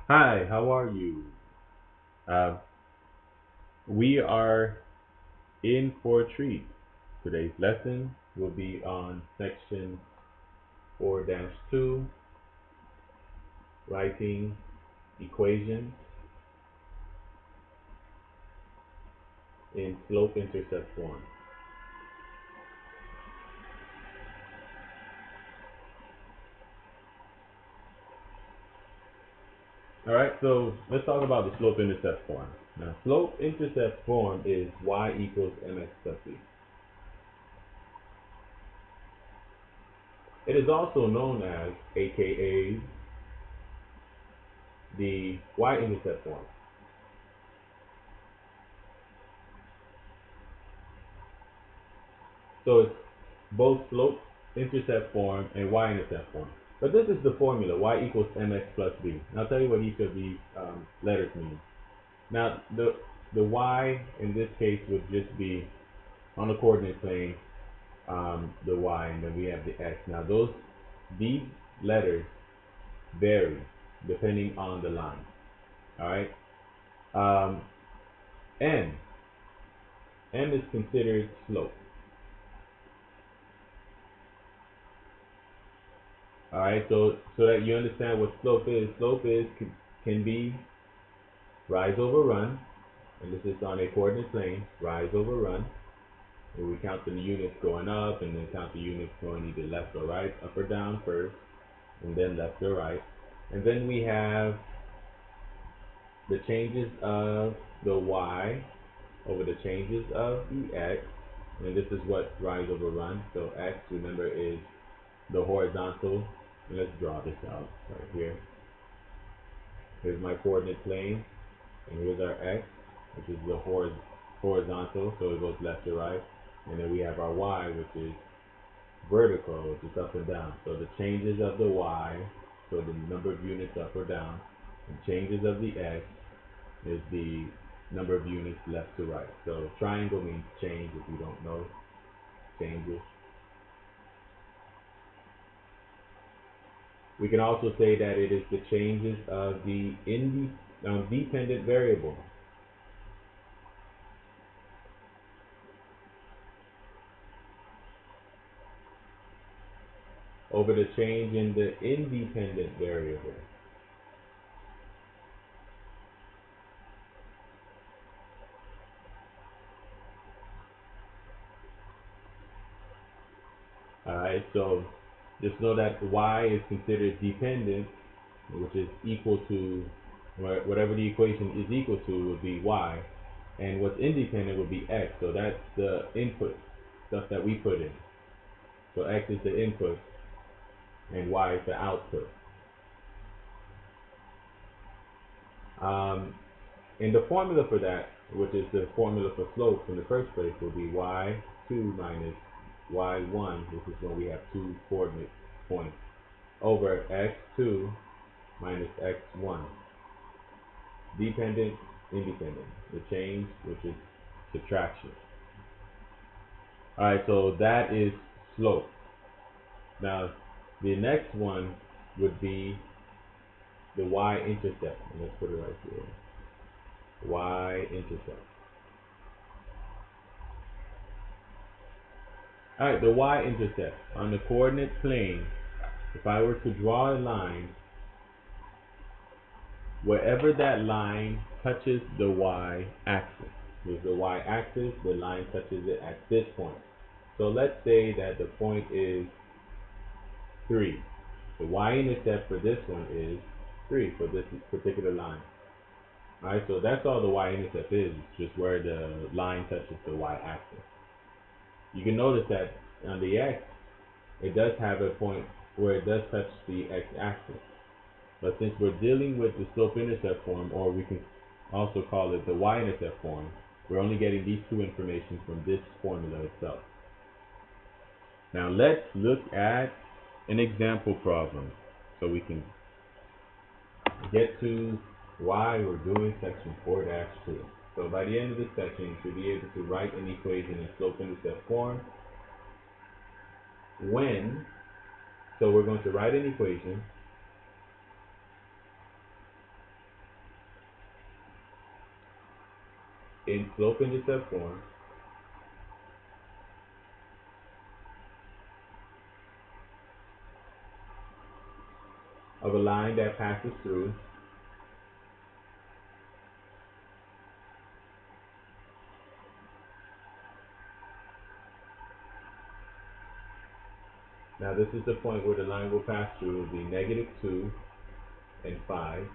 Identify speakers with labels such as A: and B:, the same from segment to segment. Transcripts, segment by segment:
A: Hi, how are you? Uh, we are in for a treat. Today's lesson will be on section 4-2, writing equations in slope-intercept form. All right, so let's talk about the slope-intercept form. Now, slope-intercept form is y equals mx plus b. It is also known as, aka, the y-intercept form. So it's both slope intercept form and y-intercept form. But this is the formula, y equals mx plus b. And I'll tell you what each of these letters mean. Now, the y in this case would just be on the coordinate plane, the y, and then we have the x. Now, these letters vary depending on the line. All right. Um, n, n is considered slope. All right, so that you understand what slope is can be rise over run, and this is on a coordinate plane, rise over run, where we count the units going up and then count the units going either left or right, up or down first, and then left or right. And then we have the changes of the y over the changes of the x, and this is what rise over run. So x, remember, is the horizontal. And let's draw this out right here. Here's my coordinate plane, and here's our x, which is the horizontal, so it goes left to right. And then we have our y, which is vertical, which is up and down. So the changes of the y, so the number of units up or down, and changes of the x is the number of units left to right. So triangle means change, if you don't know, changes. We can also say that it is the changes of the dependent variable. Over the change in the independent variable. Alright, so just know that y is considered dependent, which is equal to, whatever the equation is equal to would be y, and what's independent would be x, so that's the input, stuff that we put in. So x is the input, and y is the output. And the formula for that, which is the formula for slopes in the first place, will be y2 minus y1, which is when we have two coordinate points, over x2 minus x1. Dependent, independent. The change, which is subtraction. Alright, so that is slope. Now, the next one would be the y-intercept. And let's put it right here. Y-intercept. Alright, the y-intercept. On the coordinate plane, if I were to draw a line, wherever that line touches the y-axis, here's the y-axis, the line touches it at this point. So let's say that the point is 3. The y-intercept for this one is 3 for this particular line. Alright, so that's all the y-intercept is, just where the line touches the y-axis. You can notice that on the x, it does have a point where it does touch the x-axis. But since we're dealing with the slope-intercept form, or we can also call it the y-intercept form, we're only getting these two information from this formula itself. Now let's look at an example problem so we can get to why we're doing section 4-2. So by the end of this section, you should be able to write an equation in slope-intercept form so we're going to write an equation in slope-intercept form of a line that passes through now this is the point where the line will pass through, will be -2 and 5,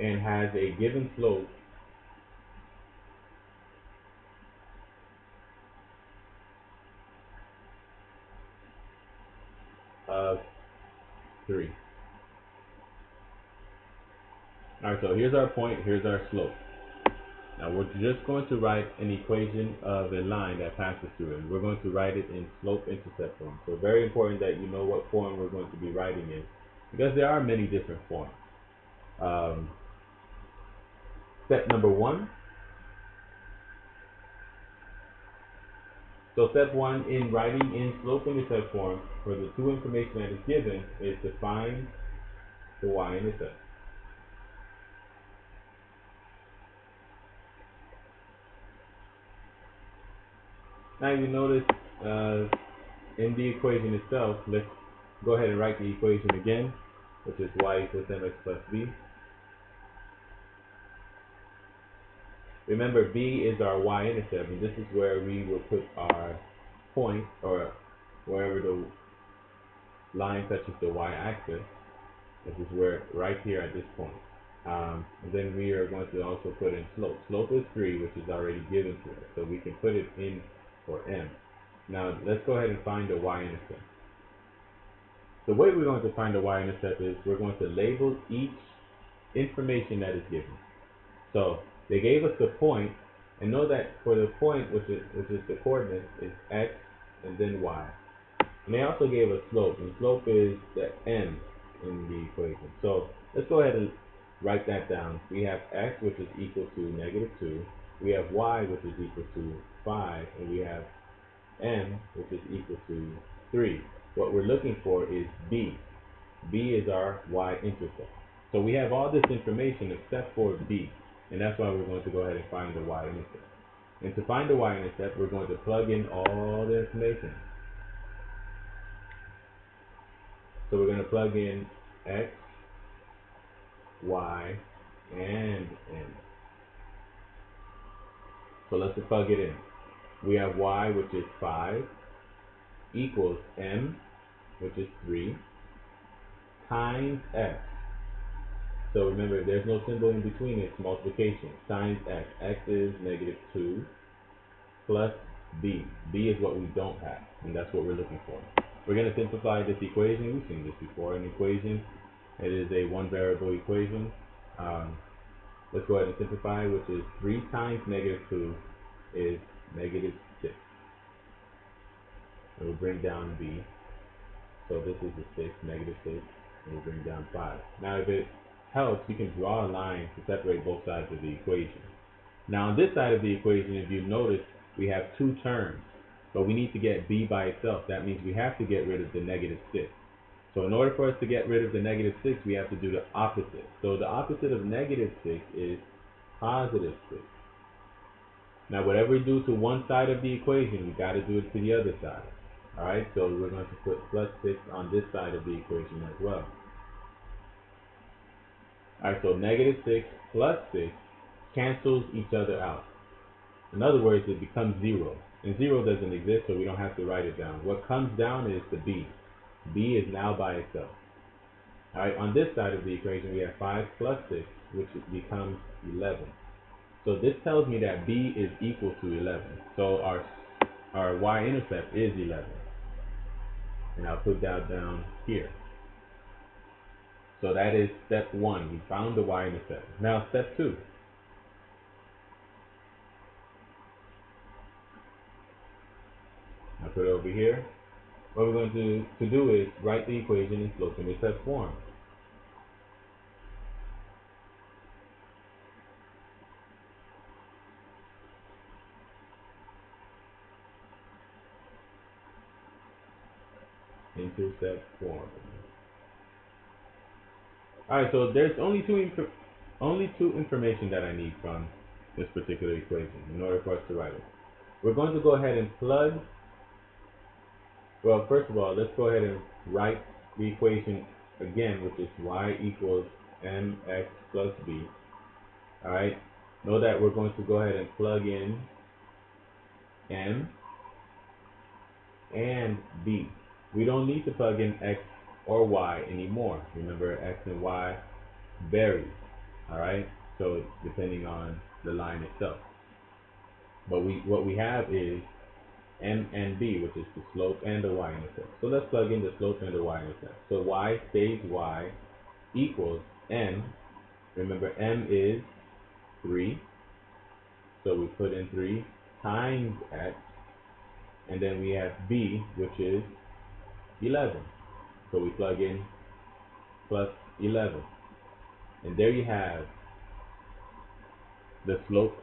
A: and has a given slope of 3. Alright, so here's our point, here's our slope. Now we're just going to write an equation of a line that passes through it. We're going to write it in slope-intercept form. So very important that you know what form we're going to be writing in, because there are many different forms. Step number 1. So step 1 in writing in slope-intercept form for the two information that is given is to find the y-intercept. Now you notice in the equation itself, let's go ahead and write the equation again, which is y equals mx plus b. Remember, b is our y-intercept, and this is where we will put our point, or wherever the line touches the y-axis. This is where, right here at this point. And then we are going to also put in slope. Slope is 3, which is already given to us, so we can put it in for m. Now let's go ahead and find the y-intercept. The way we're going to find the y-intercept is we're going to label each information that is given. So they gave us the point, and know that for the point, which is the coordinate, is x and then y. And they also gave us slope, and slope is the m in the equation. So let's go ahead and write that down. We have x, which is equal to -2. We have y, which is equal to 5, and we have m, which is equal to 3. What we're looking for is b. B is our y-intercept. So we have all this information except for b, and that's why we're going to go ahead and find the y-intercept. And to find the y-intercept, we're going to plug in all the information. So we're going to plug in x, y, and m. So let's plug it in. We have y, which is 5, equals m, which is 3, times x. So remember, there's no symbol in between, it's multiplication, times x. X is -2, plus b. b is what we don't have, and that's what we're looking for. We're going to simplify this equation. We've seen this before. An equation, it is a one variable equation. Let's go ahead and simplify, which is 3 times -2 is -6. It will bring down b. So this is a 6, -6, and we'll bring down 5. Now if it helps, you can draw a line to separate both sides of the equation. Now on this side of the equation, if you notice, we have two terms, but we need to get b by itself. That means we have to get rid of the -6. So in order for us to get rid of the -6, we have to do the opposite. So the opposite of -6 is +6. Now whatever we do to one side of the equation, we got to do it to the other side. Alright, so we're going to put +6 on this side of the equation as well. Alright, so -6 plus 6 cancels each other out. In other words, it becomes 0. And 0 doesn't exist, so we don't have to write it down. What comes down is the b. b is now by itself. Alright, on this side of the equation, we have 5 plus 6, which becomes 11. So this tells me that b is equal to 11. So our y-intercept is 11. And I'll put that down here. So that is step 1. We found the y-intercept. Now step 2. I'll put it over here. What we're going to do is write the equation in slope-intercept form. Intercept form. Alright, so there's only two only two information that I need from this particular equation in order for us to write it. We're going to go ahead and plug, well, first of all, let's go ahead and write the equation again, which is y equals mx plus b. Alright, know that we're going to go ahead and plug in m and b. We don't need to plug in x or y anymore. Remember, x and y varies. Alright, so depending on the line itself. But what we have is m and b, which is the slope and the y-intercept. So let's plug in the slope and the y-intercept. So y stays y equals m. Remember, m is 3. So we put in 3 times x. And then we have b, which is 11. So we plug in plus 11. And there you have the slope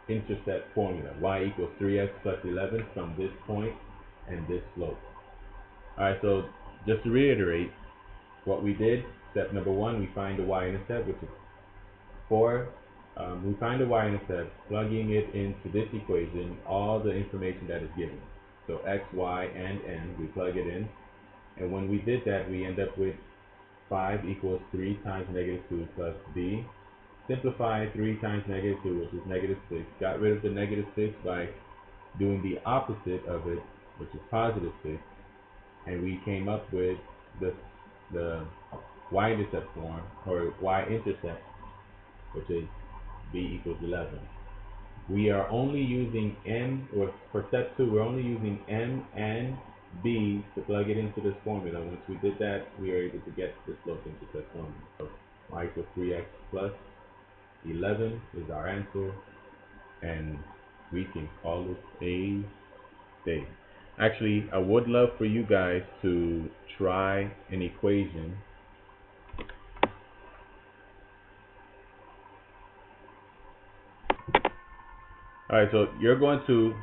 A: intercept formula. Y equals 3x plus 11 from this point and this slope. Alright, so just to reiterate what we did, step number 1, we find the y-intercept, which is 4. We find the y-intercept, plugging it into this equation, all the information that is given. So x, y, and n, we plug it in. And when we did that, we end up with 5 equals 3 times negative 2 plus b. Simplify 3 times negative 2, which is negative 6. Got rid of the negative 6 by doing the opposite of it, which is positive 6. And we came up with the y-intercept form, or y-intercept, which is b equals 11. We are only using m, or for step 2, we're only using m and b to plug it into this formula. Once we did that, we were able to get the slope intercept formula. So y equals 3x plus 11 is our answer, and we can call it a day. Actually, I would love for you guys to try an equation. Alright, so you're going to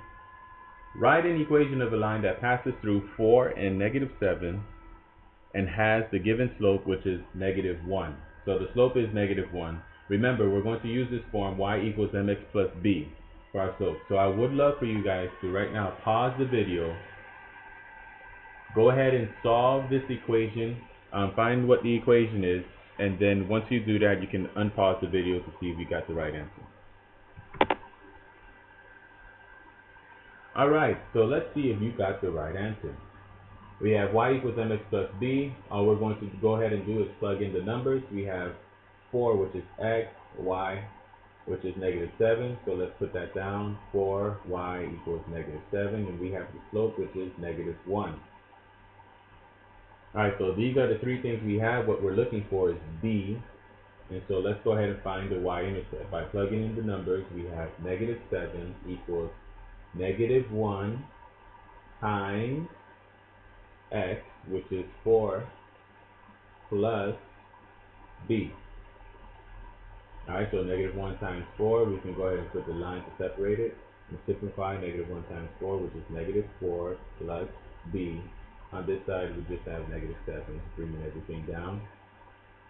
A: write an equation of a line that passes through 4 and negative 7 and has the given slope, which is negative 1. So the slope is negative 1. Remember, we're going to use this form y equals mx plus b for our slope. So I would love for you guys to right now pause the video, go ahead and solve this equation, find what the equation is, and then once you do that, you can unpause the video to see if you got the right answer. Alright, so let's see if you got the right answer. We have y equals mx plus b. All we're going to go ahead and do is plug in the numbers. We have 4, which is x, y, which is negative 7. So let's put that down. 4y equals negative 7. And we have the slope, which is negative 1. Alright, so these are the three things we have. What we're looking for is b. And so let's go ahead and find the y-intercept. By plugging in the numbers, we have negative 7 equals negative 1 times x, which is 4, plus b. Alright, so negative 1 times 4, we can go ahead and put the line to separate it and simplify negative 1 times 4, which is negative 4 plus b. On this side, we just have negative 7, bringing everything down.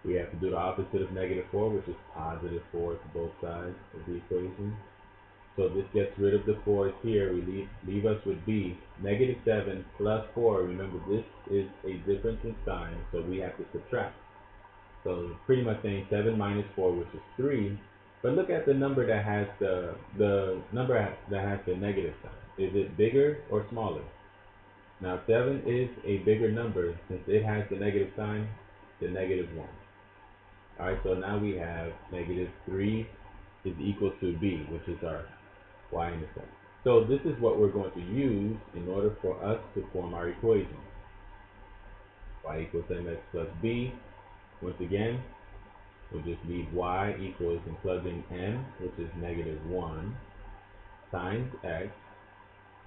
A: We have to do the opposite of negative 4, which is positive 4 to both sides of the equation. So this gets rid of the 4's here. We leave us with b. Negative 7 plus 4. Remember, this is a difference in sign, so we have to subtract. So pretty much saying 7 minus 4, which is 3. But look at the number that has the number that has the negative sign. Is it bigger or smaller? Now 7 is a bigger number since it has the negative sign, the negative 1. Alright, so now we have negative 3 is equal to b, which is our y-intercept. So this is what we're going to use in order for us to form our equation. Y equals mx plus b. Once again, we'll just leave y equals and plug in m, which is negative 1, times x,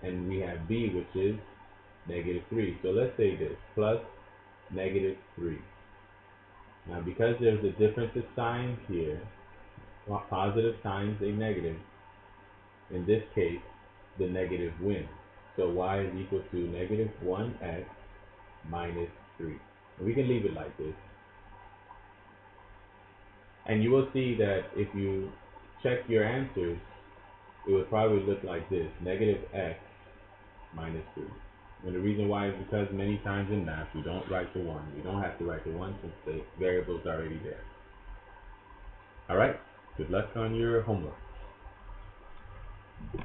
A: and we have b, which is negative 3. So let's say this, plus negative 3. Now because there's a difference of signs here, positive times a negative, in this case, the negative wins. So y is equal to negative 1x minus 3. And we can leave it like this. And you will see that if you check your answers, it would probably look like this: negative x minus 2. And the reason why is because many times in math we don't write the 1. We don't have to write the 1 since the variable is already there. Alright, good luck on your homework.